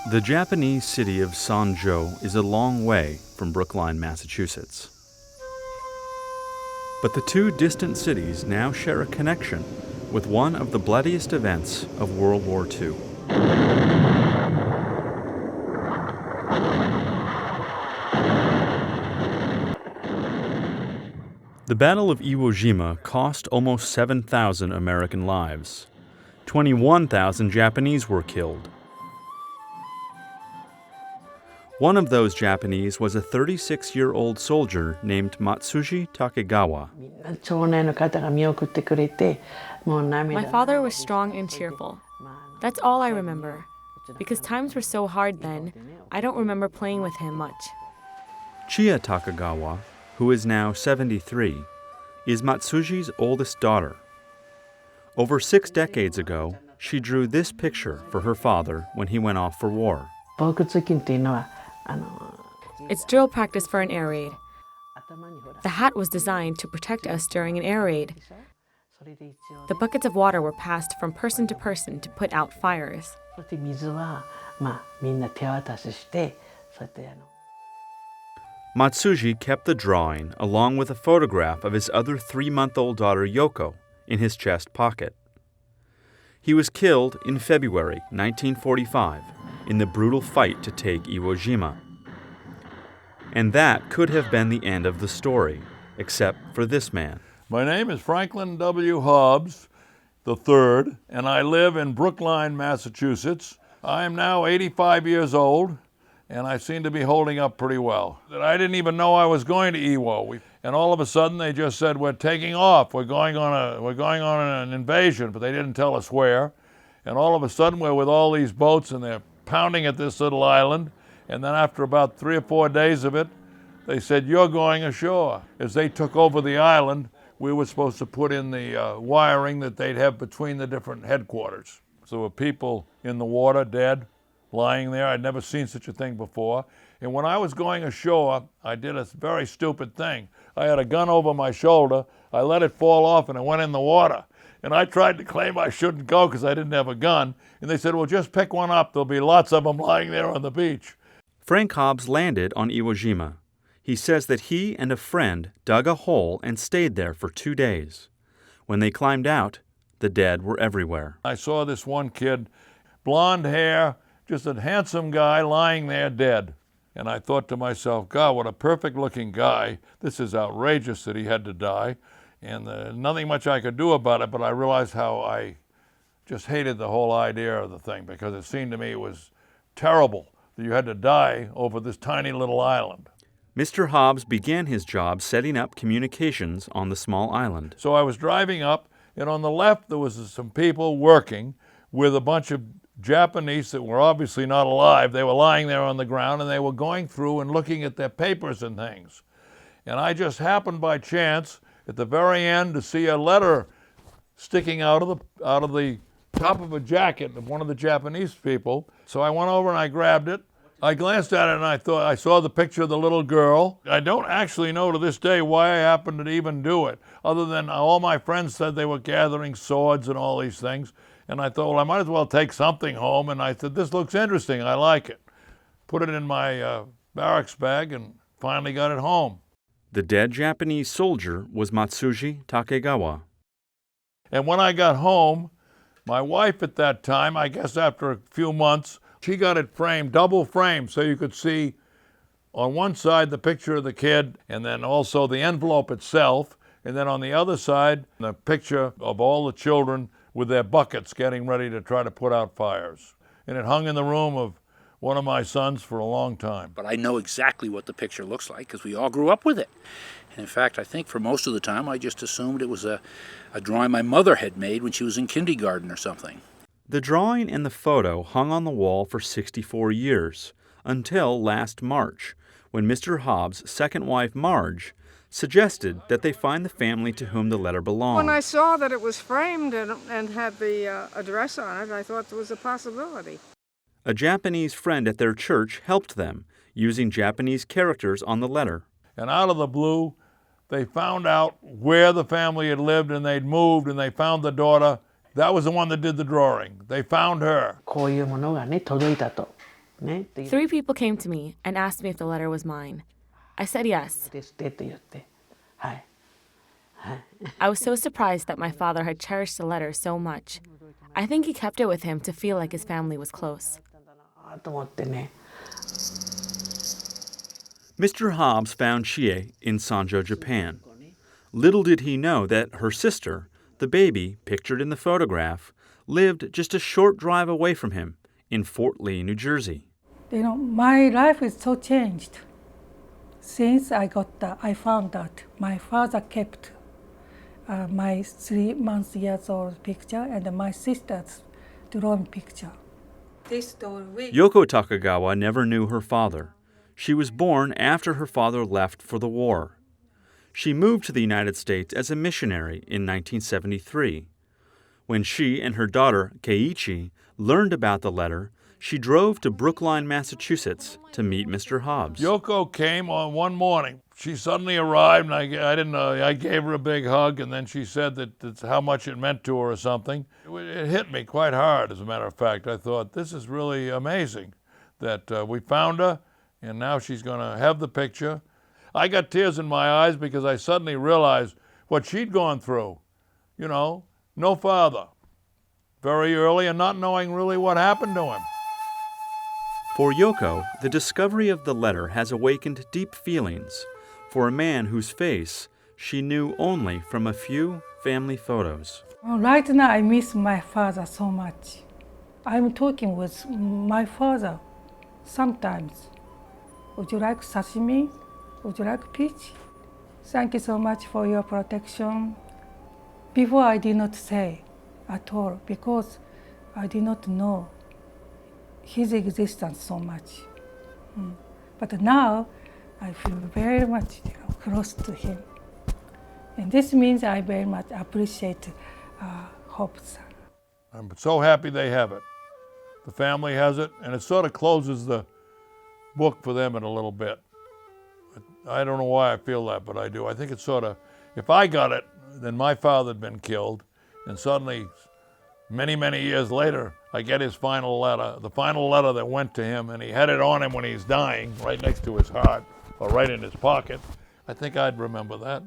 The Japanese city of Sanjo is a long way from Brookline, Massachusetts. But the two distant cities now share a connection with one of the bloodiest events of World War II. The Battle of Iwo Jima cost almost 7,000 American lives. 21,000 Japanese were killed. One of those Japanese was a 36-year-old soldier named Matsuji Takegawa. My father was strong and cheerful. That's all I remember. Because times were so hard then, I don't remember playing with him much. Chiya Takegawa, who is now 73, is Matsuji's oldest daughter. Over 6 decades ago, she drew this picture for her father when he went off for war. It's drill practice for an air raid. The hat was designed to protect us during an air raid. The buckets of water were passed from person to person to put out fires. Matsuji kept the drawing along with a photograph of his other 3-month-old daughter Yoko in his chest pocket. He was killed in February 1945 in the brutal fight to take Iwo Jima. And that could have been the end of the story, except for this man. My name is Franklin W. Hobbs III, and I live in Brookline, Massachusetts. I am now 85 years old, and I seem to be holding up pretty well. I didn't even know I was going to Iwo, and all of a sudden they just said, we're taking off, we're going on an invasion, but they didn't tell us where. And all of a sudden we're with all these boats, and they're pounding at this little island, and then after about 3 or 4 days of it, they said, you're going ashore. As they took over the island, we were supposed to put in the wiring that they'd have between the different headquarters. So there were people in the water, dead, lying there. I'd never seen such a thing before. And when I was going ashore, I did a very stupid thing. I had a gun over my shoulder. I let it fall off and it went in the water. And I tried to claim I shouldn't go because I didn't have a gun. And they said, well, just pick one up. There'll be lots of them lying there on the beach. Frank Hobbs landed on Iwo Jima. He says that he and a friend dug a hole and stayed there for 2 days. When they climbed out, the dead were everywhere. I saw this one kid, blonde hair, just a handsome guy lying there dead. And I thought to myself, God, what a perfect-looking guy. This is outrageous that he had to die. And nothing much I could do about it, but I realized how I just hated the whole idea of the thing, because it seemed to me it was terrible that you had to die over this tiny little island. Mr. Hobbs began his job setting up communications on the small island. So I was driving up, and on the left there was some people working with a bunch of Japanese that were obviously not alive. They were lying there on the ground, and they were going through and looking at their papers and things. And I just happened by chance at the very end to see a letter sticking out of the top of a jacket of one of the Japanese people. So I went over and I grabbed it. I glanced at it and I thought, I saw the picture of the little girl. I don't actually know to this day why I happened to even do it, other than all my friends said they were gathering swords and all these things. And I thought, well, I might as well take something home. And I said, this looks interesting, I like it. Put it in my barracks bag and finally got it home. The dead Japanese soldier was Matsuji Takegawa. And when I got home, my wife at that time, I guess after a few months, she got it framed, double framed, so you could see on one side the picture of the kid and then also the envelope itself, and then on the other side the picture of all the children with their buckets getting ready to try to put out fires. And it hung in the room of one of my sons for a long time. But I know exactly what the picture looks like because we all grew up with it. And in fact, I think for most of the time I just assumed it was a drawing my mother had made when she was in kindergarten or something. The drawing and the photo hung on the wall for 64 years, until last March, when Mr. Hobbs' second wife, Marge, suggested that they find the family to whom the letter belonged. When I saw that it was framed and had the address on it, I thought there was a possibility. A Japanese friend at their church helped them, using Japanese characters on the letter. And out of the blue, they found out where the family had lived, and they'd moved, and they found the daughter. That was the one that did the drawing. They found her. 3 people came to me and asked me if the letter was mine. I said yes. I was so surprised that my father had cherished the letter so much. I think he kept it with him to feel like his family was close. Mr. Hobbs found Chie in Sanjo, Japan. Little did he know that her sister, the baby pictured in the photograph, lived just a short drive away from him in Fort Lee, New Jersey. My life is so changed since I found out my father kept my 3 years old picture and my sister's drawn picture. Yoko Takagawa never knew her father. She was born after her father left for the war. She moved to the United States as a missionary in 1973. When she and her daughter, Keiichi, learned about the letter, she drove to Brookline, Massachusetts to meet Mr. Hobbs. Yoko came on one morning. She suddenly arrived, and I didn't know. I gave her a big hug, and then she said that's how much it meant to her or something. It hit me quite hard, as a matter of fact. I thought, this is really amazing that we found her, and now she's going to have the picture. I got tears in my eyes because I suddenly realized what she'd gone through. No father, very early, and not knowing really what happened to him. For Yoko, the discovery of the letter has awakened deep feelings for a man whose face she knew only from a few family photos. Right now, I miss my father so much. I'm talking with my father sometimes. Would you like sashimi? Would you like peach? Thank you so much for your protection. Before I did not say at all because I did not know his existence so much. But now I feel very much close to him. And this means I very much appreciate Hobbs. I'm so happy they have it. The family has it, and it sort of closes the book for them in a little bit. I don't know why I feel that, but I do. I think it's sort of, if I got it, then my father had been killed, and suddenly, many, many years later, I get his final letter, the final letter that went to him, and he had it on him when he's dying, right next to his heart, or right in his pocket. I think I'd remember that.